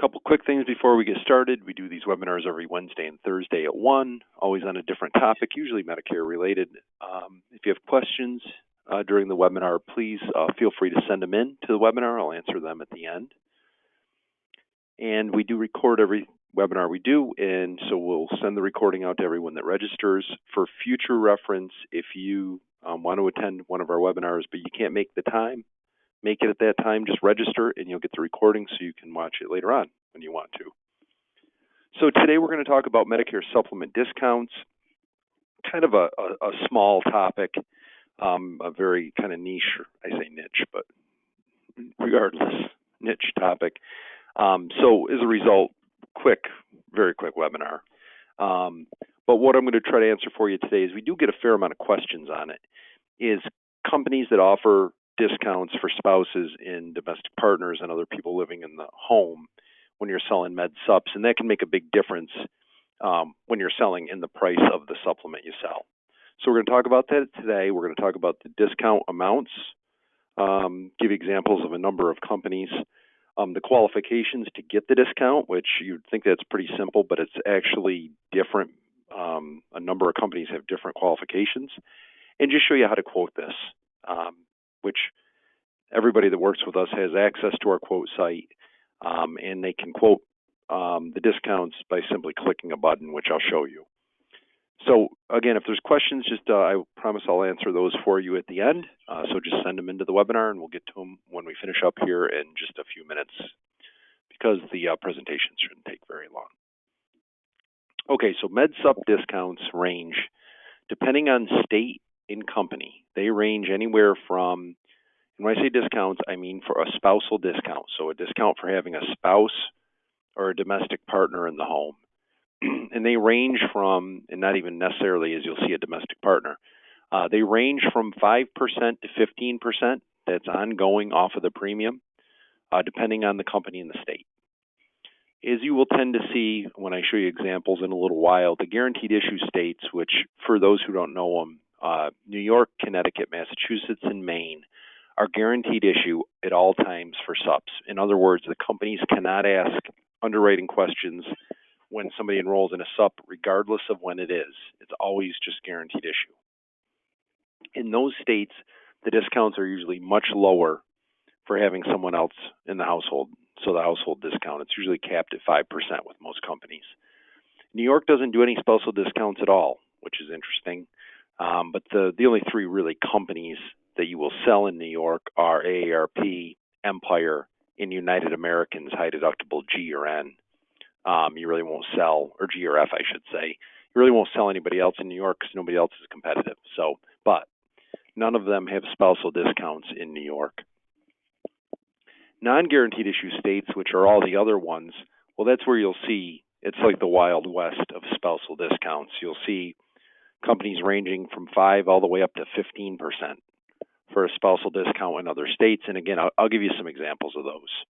A couple quick things before we get started. We do these webinars every Wednesday and Thursday at 1, always on a different topic, usually Medicare related. If you have questions during the webinar, please feel free to send them in to the webinar. I'll answer them at the end. And we do record every webinar we do, and so we'll send the recording out to everyone that registers. For future reference, if you want to attend one of our webinars but you can't make the time, make it at that time, just register and you'll get the recording so you can watch it later on when you want to. So today we're going to talk about Medicare supplement discounts, kind of a small topic, a very kind of niche, I say niche, but regardless, niche topic. So as a result, very quick webinar. But what I'm going to try to answer for you today is we do get a fair amount of questions on it, is companies that offer discounts for spouses and domestic partners and other people living in the home when you're selling med subs, and that can make a big difference when you're selling in the price of the supplement you sell. So we're going to talk about that today. We're going to talk about the discount amounts, give examples of a number of companies, the qualifications to get the discount, which you'd think that's pretty simple, but it's actually different. A number of companies have different qualifications, and just show you how to quote this, which everybody that works with us has access to our quote site, and they can quote the discounts by simply clicking a button, which I'll show you. So again, if there's questions, just I promise I'll answer those for you at the end. So just send them into the webinar, and we'll get to them when we finish up here in just a few minutes, because the presentation shouldn't take very long. Okay, so med sup discounts range, depending on state and company, they range anywhere from, and when I say discounts, I mean for a spousal discount, so a discount for having a spouse or a domestic partner in the home. And they range from, and not even necessarily as you'll see a domestic partner, they range from 5% to 15%. That's ongoing off of the premium, depending on the company and the state. As you will tend to see when I show you examples in a little while, the guaranteed issue states, which for those who don't know them, New York, Connecticut, Massachusetts, and Maine are guaranteed issue at all times for subs. In other words, the companies cannot ask underwriting questions when somebody enrolls in a sup, regardless of when it is. It's always just guaranteed issue. In those states, the discounts are usually much lower for having someone else in the household. So the household discount, it's usually capped at 5% with most companies. New York doesn't do any spousal discounts at all, which is interesting. But the only three really companies that you will sell in New York are AARP, Empire, and United Americans high deductible G or N. You really won't sell, or G or F, I should say. You really won't sell anybody else in New York because nobody else is competitive. So, but none of them have spousal discounts in New York. Non-guaranteed issue states, which are all the other ones, well, that's where you'll see it's like the Wild West of spousal discounts. You'll see companies ranging from 5 all the way up to 15% for a spousal discount in other states. And again, I'll give you some examples of those.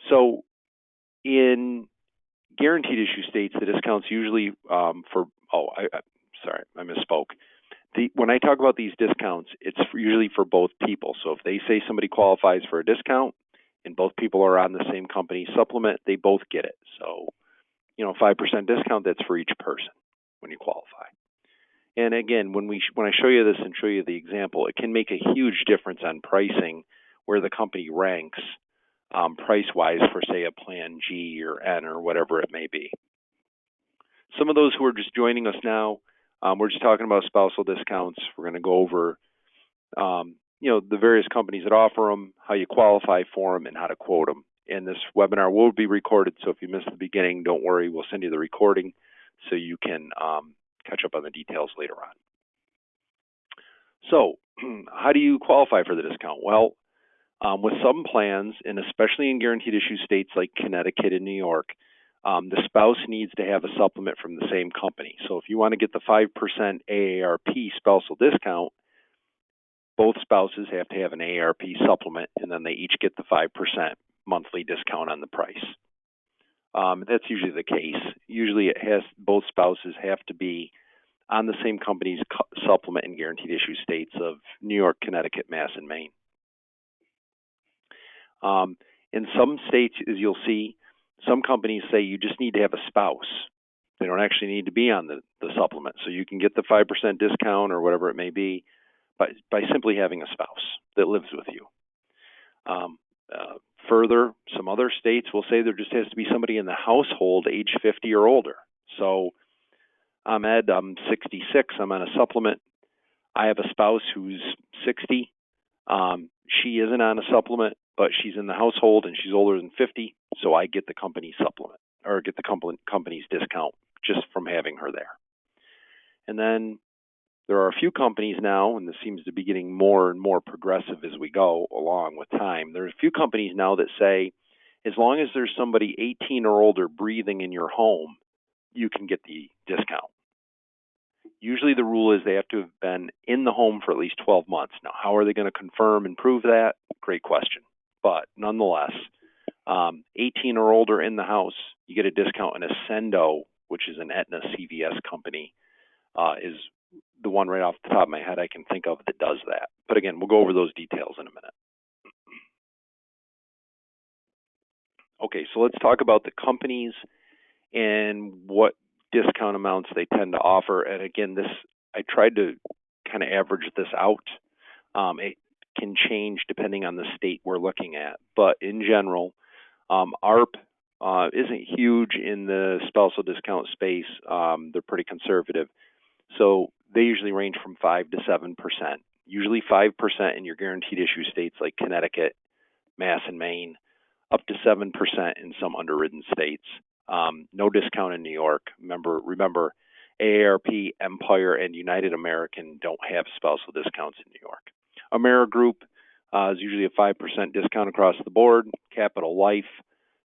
So in guaranteed issue states, the discounts usually sorry, I misspoke. When I talk about these discounts, it's usually for both people. So if they say somebody qualifies for a discount and both people are on the same company supplement, they both get it. So, 5% discount, that's for each person when you qualify. And again, when I show you this and show you the example, it can make a huge difference on pricing where the company ranks price-wise for, say, a plan G or N or whatever it may be. Some of those who are just joining us now, we're just talking about spousal discounts. We're going to go over, the various companies that offer them, how you qualify for them, and how to quote them. And this webinar will be recorded, so if you missed the beginning, don't worry. We'll send you the recording so you can catch up on the details later on. So, how do you qualify for the discount? Well, with some plans, and especially in guaranteed issue states like Connecticut and New York, the spouse needs to have a supplement from the same company. So if you want to get the 5% AARP spousal discount, both spouses have to have an AARP supplement, and then they each get the 5% monthly discount on the price. That's usually the case. Usually both spouses have to be on the same company's supplement in guaranteed issue states of New York, Connecticut, Mass, and Maine. In some states, as you'll see, some companies say you just need to have a spouse. They don't actually need to be on the supplement. So you can get the 5% discount or whatever it may be by simply having a spouse that lives with you. Further, some other states will say there just has to be somebody in the household age 50 or older. So I'm Ed, I'm 66, I'm on a supplement. I have a spouse who's 60. She isn't on a supplement, but she's in the household and she's older than 50, so I get the company supplement or get the company's discount just from having her there. And then there are a few companies now, and this seems to be getting more and more progressive as we go along with time. There are a few companies now that say, as long as there's somebody 18 or older breathing in your home, you can get the discount. Usually the rule is they have to have been in the home for at least 12 months. Now, how are they going to confirm and prove that? Great question. But nonetheless, 18 or older in the house, you get a discount. And Ascendo, which is an Aetna CVS company, is the one right off the top of my head I can think of that does that. But again, we'll go over those details in a minute. Okay, so let's talk about the companies and what discount amounts they tend to offer. And again, I tried to kind of average this out. It can change depending on the state we're looking at. But in general, ARP isn't huge in the spousal discount space. They're pretty conservative. So they usually range from 5 to 7%. Usually 5% in your guaranteed issue states like Connecticut, Mass, and Maine, up to 7% in some underwritten states. No discount in New York. Remember, AARP, Empire, and United American don't have spousal discounts in New York. AmeriGroup is usually a 5% discount across the board. Capital Life,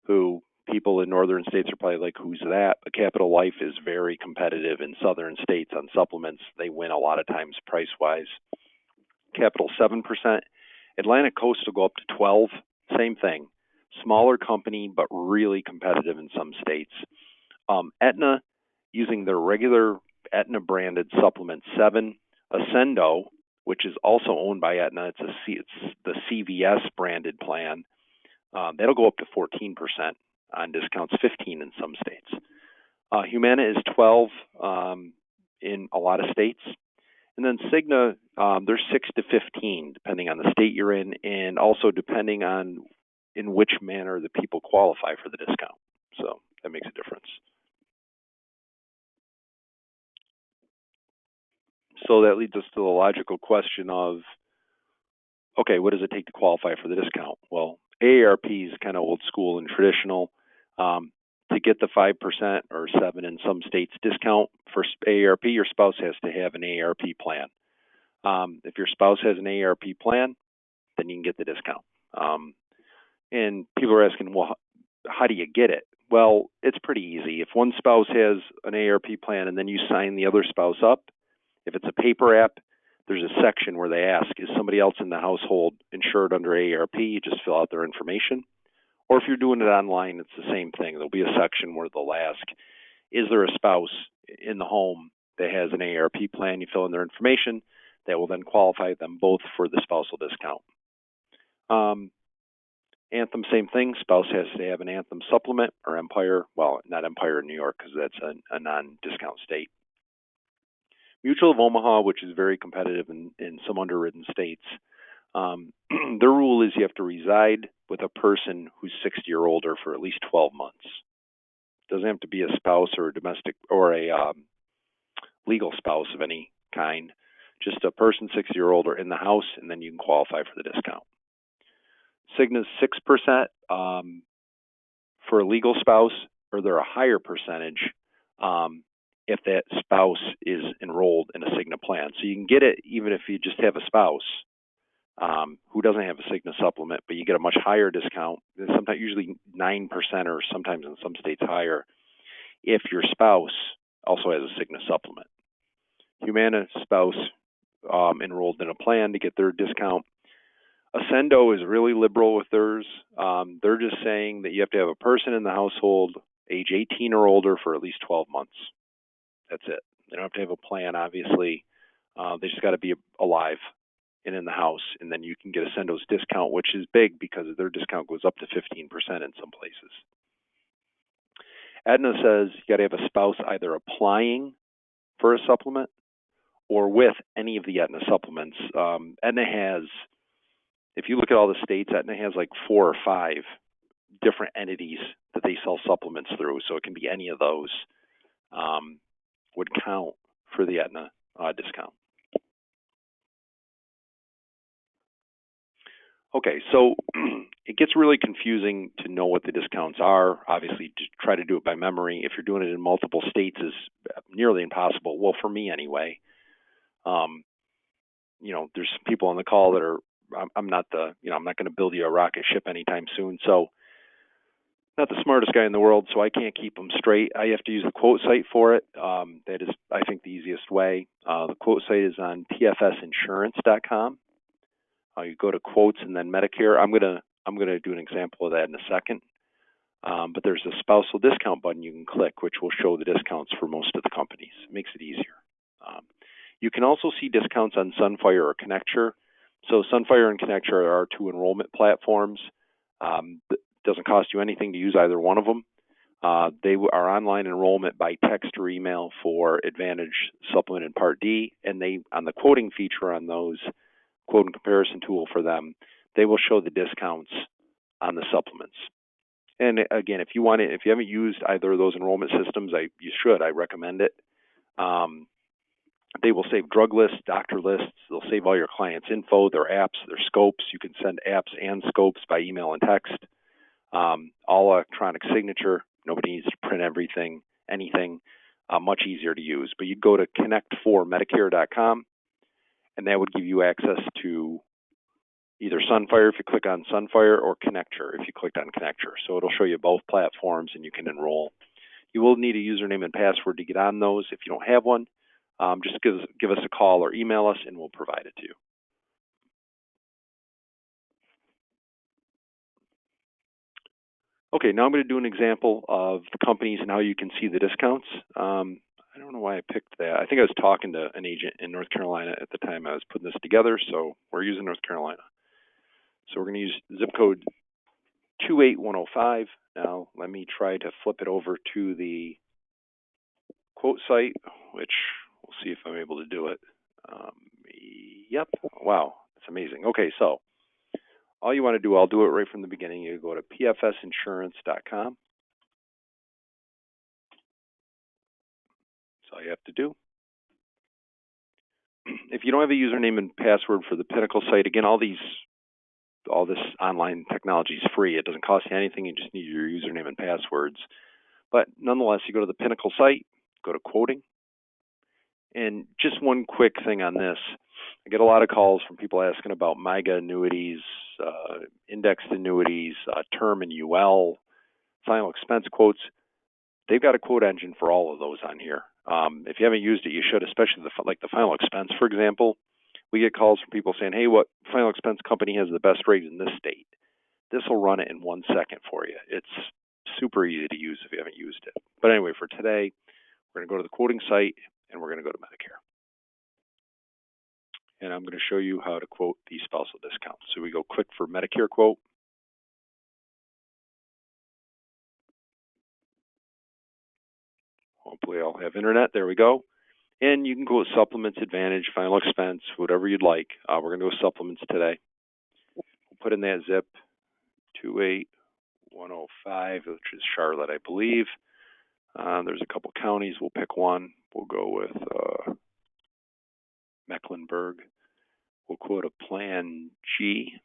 who people in northern states are probably like, who's that? But Capital Life is very competitive in southern states on supplements. They win a lot of times price-wise. Capital 7%. Atlantic Coast will go up to 12. Same thing. Smaller company, but really competitive in some states. Aetna, using their regular Aetna branded supplement 7. Ascendo, which is also owned by Aetna, it's the CVS branded plan. That'll go up to 14% on discounts, 15 in some states. Humana is 12 in a lot of states. And then Cigna, they're 6 to 15, depending on the state you're in, and also depending on in which manner the people qualify for the discount. So that makes a difference. So that leads us to the logical question of, okay, what does it take to qualify for the discount? Well, AARP is kind of old school and traditional. To get the 5% or 7% in some states discount for AARP, your spouse has to have an AARP plan. If your spouse has an AARP plan, then you can get the discount. And people are asking, well, how do you get it? Well, it's pretty easy. If one spouse has an AARP plan and then you sign the other spouse up, if it's a paper app, there's a section where they ask, is somebody else in the household insured under AARP? You just fill out their information. Or if you're doing it online, it's the same thing. There'll be a section where they'll ask, is there a spouse in the home that has an AARP plan? You fill in their information. That will then qualify them both for the spousal discount. Anthem, same thing. Spouse has to have an Anthem supplement, or Empire. Well, not Empire in New York because that's a non-discount state. Mutual of Omaha, which is very competitive in some underwritten states, their rule is you have to reside with a person who's 60 or older for at least 12 months. It doesn't have to be a spouse or a domestic or a legal spouse of any kind. Just a person 60 or older in the house, and then you can qualify for the discount. Cigna's 6% for a legal spouse, or they're a higher percentage if that spouse is enrolled in a Cigna plan. So you can get it even if you just have a spouse who doesn't have a Cigna supplement, but you get a much higher discount, sometimes usually 9% or sometimes in some states higher, if your spouse also has a Cigna supplement. Humana spouse enrolled in a plan to get their discount. Ascendo is really liberal with theirs. They're just saying that you have to have a person in the household age 18 or older for at least 12 months. That's it. They don't have to have a plan, obviously. They just got to be alive. and in the house, and then you can get a Sendo's discount, which is big because their discount goes up to 15% in some places. Aetna says you got to have a spouse either applying for a supplement or with any of the Aetna supplements. Aetna has, if you look at all the states, Aetna has like 4 or 5 different entities that they sell supplements through, so it can be any of those would count for the Aetna discount. Okay, so it gets really confusing to know what the discounts are. Obviously, to try to do it by memory, if you're doing it in multiple states, is nearly impossible. Well, for me anyway. There's people on the call that are. I'm not I'm not going to build you a rocket ship anytime soon. So, not the smartest guy in the world, so I can't keep them straight. I have to use the quote site for it. That is, I think, the easiest way. The quote site is on pfsinsurance.com. You go to quotes and then Medicare. I'm gonna do an example of that in a second. But there's a spousal discount button you can click, which will show the discounts for most of the companies. It makes it easier. You can also see discounts on Sunfire or Connecture. So Sunfire and Connecture are our 2 enrollment platforms. It doesn't cost you anything to use either one of them. They are online enrollment by text or email for Advantage Supplement and Part D, and they, on the quoting feature on those, quote and comparison tool for them, they will show the discounts on the supplements. And again, if you haven't used either of those enrollment systems, you should. I recommend it. They will save drug lists, doctor lists. They'll save all your clients' info, their apps, their scopes. You can send apps and scopes by email and text. All electronic signature. Nobody needs to print anything. Much easier to use. But you go to connect4medicare.com, and that would give you access to either Sunfire if you click on Sunfire, or Connecture if you clicked on Connecture. So it'll show you both platforms, and you can enroll. You will need a username and password to get on those. If you don't have one, just give us a call or email us, and we'll provide it to you. Okay, now I'm going to do an example of the companies and how you can see the discounts. I don't know why I picked that. I think I was talking to an agent in North Carolina at the time I was putting this together, so we're using North Carolina. So we're going to use zip code 28105. Now let me try to flip it over to the quote site, which we'll see if I'm able to do it. Yep. Wow, that's amazing. Okay, so all you want to do, I'll do it right from the beginning. You go to pfsinsurance.com. That's all you have to do. If you don't have a username and password for the Pinnacle site, again, all this online technology is free. It doesn't cost you anything. You just need your username and passwords. But nonetheless, you go to the Pinnacle site, go to quoting. And just one quick thing on this. I get a lot of calls from people asking about MYGA annuities, indexed annuities, term and UL, final expense quotes. They've got a quote engine for all of those on here. If you haven't used it, you should, especially the final expense, for example. We get calls from people saying, hey, what final expense company has the best rate in this state? This will run it in 1 second for you. It's super easy to use if you haven't used it. But anyway, for today, we're going to go to the quoting site, and we're going to go to Medicare. And I'm going to show you how to quote the spousal discount. So we go click for Medicare quote. Hopefully I'll have internet. There we go. And you can go with supplements, Advantage, final expense, whatever you'd like. We're going to go with supplements today. We'll put in that zip 28105, which is Charlotte, I believe. There's a couple counties. We'll pick one. We'll go with Mecklenburg. We'll quote a Plan G.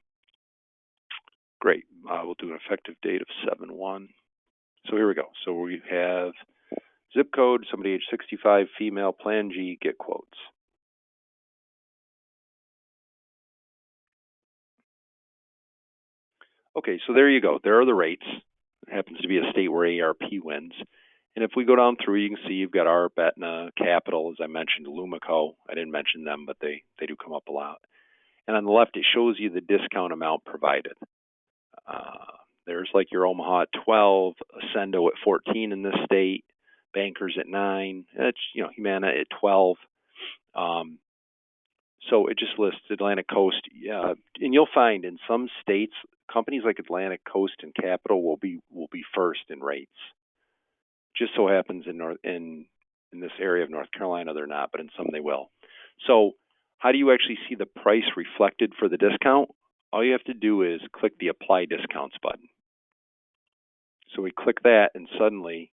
Great. We'll do an effective date of 7/1. So here we go. So we have zip code, somebody age 65, female, Plan G, get quotes. Okay, so there you go. There are the rates. It happens to be a state where ARP wins. And if we go down through, you can see you've got ARP, Aetna, Capital, as I mentioned, Lumico. I didn't mention them, but they do come up a lot. And on the left, it shows you the discount amount provided. There's like your Omaha at 12, Ascendo at 14 in this state, Bankers at 9. That's, Humana at 12. So it just lists Atlantic Coast, and you'll find in some states, companies like Atlantic Coast and Capital will be first in rates. Just so happens in this area of North Carolina they're not, but in some they will. So how do you actually see the price reflected for the discount? All you have to do is click the Apply Discounts button. So we click that, and suddenly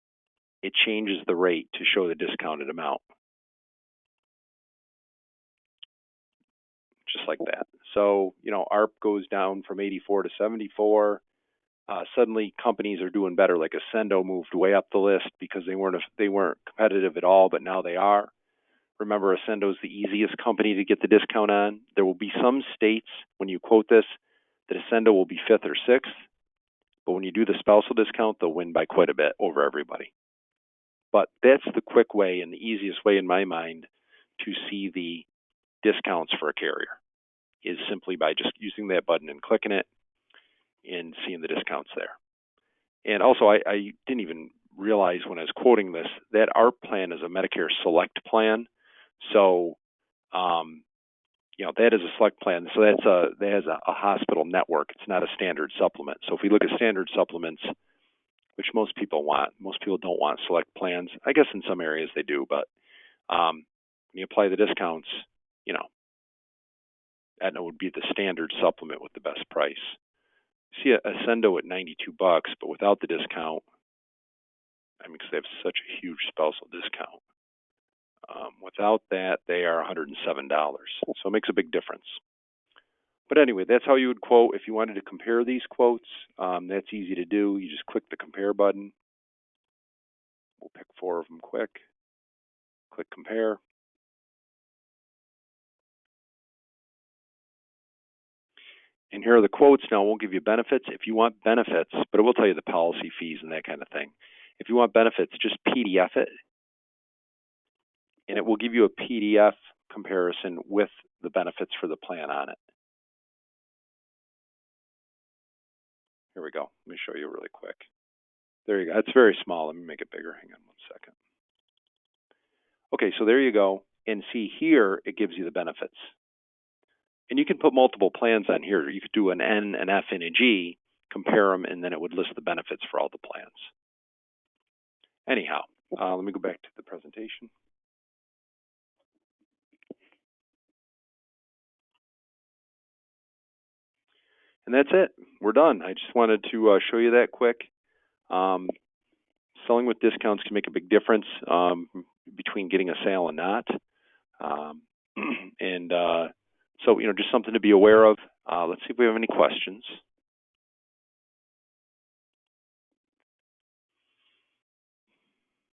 it changes the rate to show the discounted amount. Just like that. So, ARP goes down from 84 to 74. Suddenly companies are doing better, like Ascendo moved way up the list because they weren't competitive at all, but now they are. Remember, Ascendo is the easiest company to get the discount on. There will be some states, when you quote this, that Ascendo will be 5th or 6th, but when you do the spousal discount, they'll win by quite a bit over everybody. But that's the quick way and the easiest way in my mind to see the discounts for a carrier, is simply by just using that button and clicking it and seeing the discounts there. And also, I didn't even realize when I was quoting this that our plan is a Medicare Select plan. So, that is a Select plan. So that has a hospital network. It's not a standard supplement. So if we look at standard supplements, which most people don't want Select plans. I guess in some areas they do, but when you apply the discounts, Aetna would be the standard supplement with the best price. You see Ascendo at $92, but without the discount, because they have such a huge spousal discount. Without that, they are $107. So it makes a big difference. But anyway, that's how you would quote. If you wanted to compare these quotes, that's easy to do. You just click the compare button. We'll pick 4 of them quick. Click compare. And here are the quotes. Now, it won't give you benefits. If you want benefits, but it will tell you the policy fees and that kind of thing. If you want benefits, just PDF it, and it will give you a PDF comparison with the benefits for the plan on it. Here we go. Let me show you really quick. There you go. It's very small. Let me make it bigger. Hang on 1 second. Okay, so there you go. And see here, it gives you the benefits. And you can put multiple plans on here. You could do an N, an F, and a G, compare them, and then it would list the benefits for all the plans. Anyhow, let me go back to the presentation. And that's it. We're done. I just wanted to show you that quick. Selling with discounts can make a big difference between getting a sale and not. So, just something to be aware of. Let's see if we have any questions.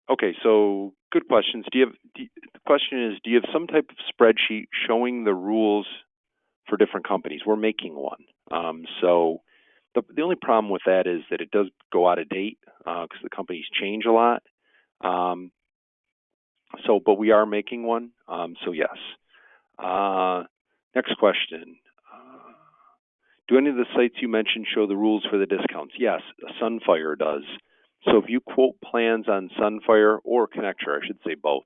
Okay, so good questions. The question is, do you have some type of spreadsheet showing the rules for different companies? We're making one. So the only problem with that is that it does go out of date because the companies change a lot. But we are making one. So yes. Next question. Do any of the sites you mentioned show the rules for the discounts? Yes, Sunfire does. So if you quote plans on Sunfire or Connector, I should say both,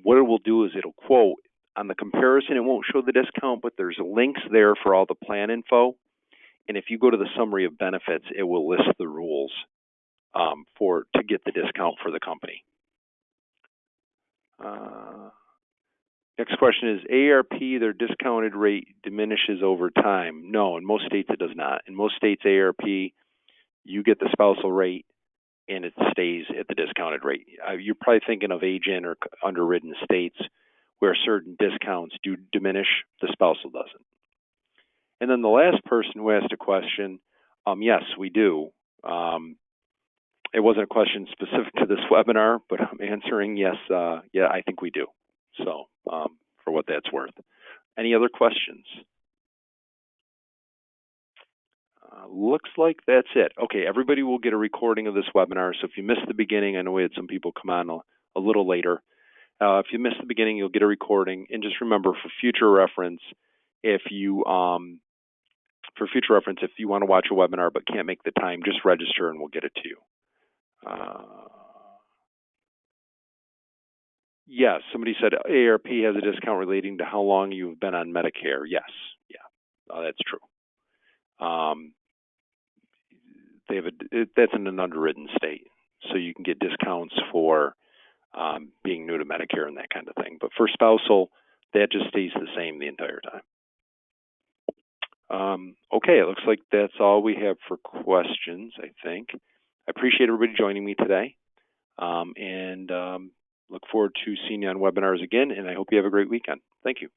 what it will do is it'll quote on the comparison. It won't show the discount, but there's links there for all the plan info. And if you go to the summary of benefits, it will list the rules to get the discount for the company. Next question is, AARP, their discounted rate diminishes over time. No, in most states it does not. In most states, AARP, you get the spousal rate and it stays at the discounted rate. You're probably thinking of agent or underwritten states where certain discounts do diminish, the spousal doesn't. And then the last person who asked a question, yes, we do. It wasn't a question specific to this webinar, but I'm answering yes, yeah, I think we do. So for what that's worth. Any other questions? Looks like that's it. Okay, everybody will get a recording of this webinar. So if you missed the beginning, I know we had some people come on a little later. If you missed the beginning, you'll get a recording. And just remember, for future reference, if you want to watch a webinar but can't make the time, just register and we'll get it to you. Yes, somebody said AARP has a discount relating to how long you've been on Medicare. Yes, yeah, that's true. They have that's in an underwritten state, so you can get discounts for being new to Medicare and that kind of thing. But for spousal, that just stays the same the entire time. Okay, it looks like that's all we have for questions, I think. I appreciate everybody joining me today, and look forward to seeing you on webinars again, and I hope you have a great weekend. Thank you.